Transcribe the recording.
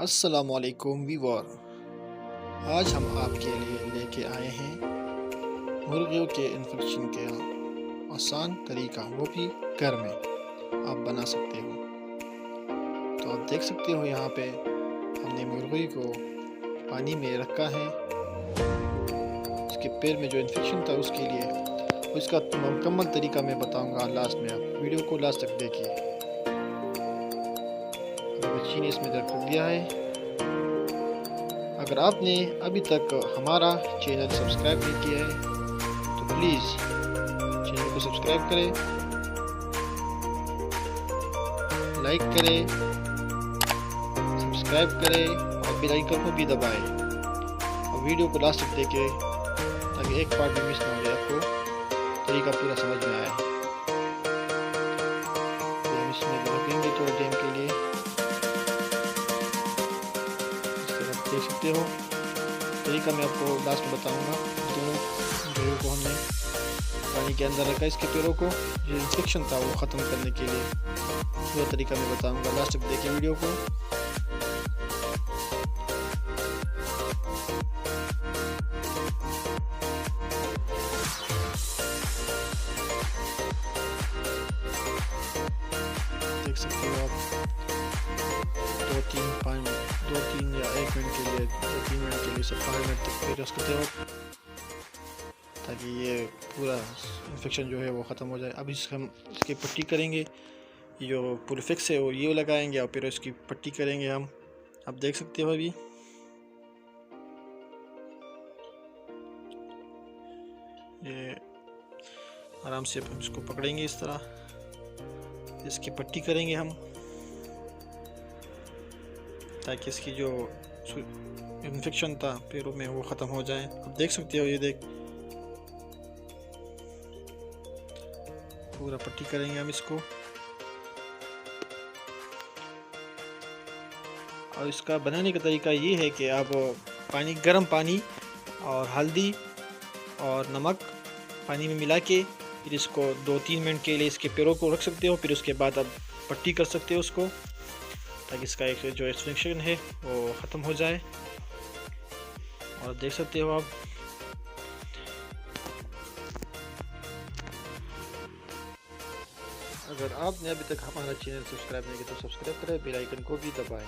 अस्सलामुअलैकुम व्यूअर, आज हम आपके लिए लेके आए हैं मुर्गियों के इन्फेक्शन के आसान तरीका, वो भी घर में आप बना सकते हो। तो आप देख सकते हो यहाँ पे हमने मुर्गी को पानी में रखा है। इसके पैर में जो इन्फेक्शन था उसके लिए उसका मुकम्मल तरीका मैं बताऊंगा लास्ट में। आप वीडियो को लास्ट तक देखिए। बच्ची ने इसमें रख दिया है। अगर आपने अभी तक हमारा चैनल सब्सक्राइब नहीं किया है तो प्लीज़ चैनल को सब्सक्राइब करें, लाइक करें, सब्सक्राइब करें और बेल आइकन को भी दबाएं और वीडियो को लास्ट तक देखें ताकि एक पार्ट भी मिस ना हो जाए, आपको तरीका पूरा समझ में आए। तो हम इसमें रखेंगे थोड़े टाइम के लिए। देख सकते हो तरीका मैं आपको लास्ट में बताऊंगा। दोनों पैरों को हमने पानी के अंदर रखा, इसके पैरों को जो इन्फेक्शन था वो ख़त्म करने के लिए पूरा तरीका मैं बताऊंगा। लास्ट तक देखिए वीडियो को। देख सकते हो आप 2-3 या 1 मिनट के लिए, 3 मिनट के लिए, 5 मिनट तक फिर उसको दो ताकि ये पूरा इन्फेक्शन जो है वो ख़त्म हो जाए। अब हम इसकी पट्टी करेंगे, जो पूरे फिक्स है वो ये लगाएंगे और फिर इसकी पट्टी करेंगे हम। आप देख सकते हो अभी ये आराम से हम इसको पकड़ेंगे इस तरह, इसकी पट्टी करेंगे हम ताकि इसकी जो इन्फेक्शन था पैरों में वो ख़त्म हो जाए। आप देख सकते हो, ये देख पूरा पट्टी करेंगे हम इसको। और इसका बनाने का तरीका ये है कि आप पानी, गर्म पानी और हल्दी और नमक पानी में मिला के फिर इसको 2-3 मिनट के लिए इसके पैरों को रख सकते हो। फिर उसके बाद आप पट्टी कर सकते हो उसको ताकि इसका एक जो इन्फेक्शन है वो ख़त्म हो जाए। और देख सकते हो आप अगर आपने अभी तक हमारा चैनल सब्सक्राइब नहीं किया तो सब्सक्राइब करें, बेल आइकन को भी दबाएं।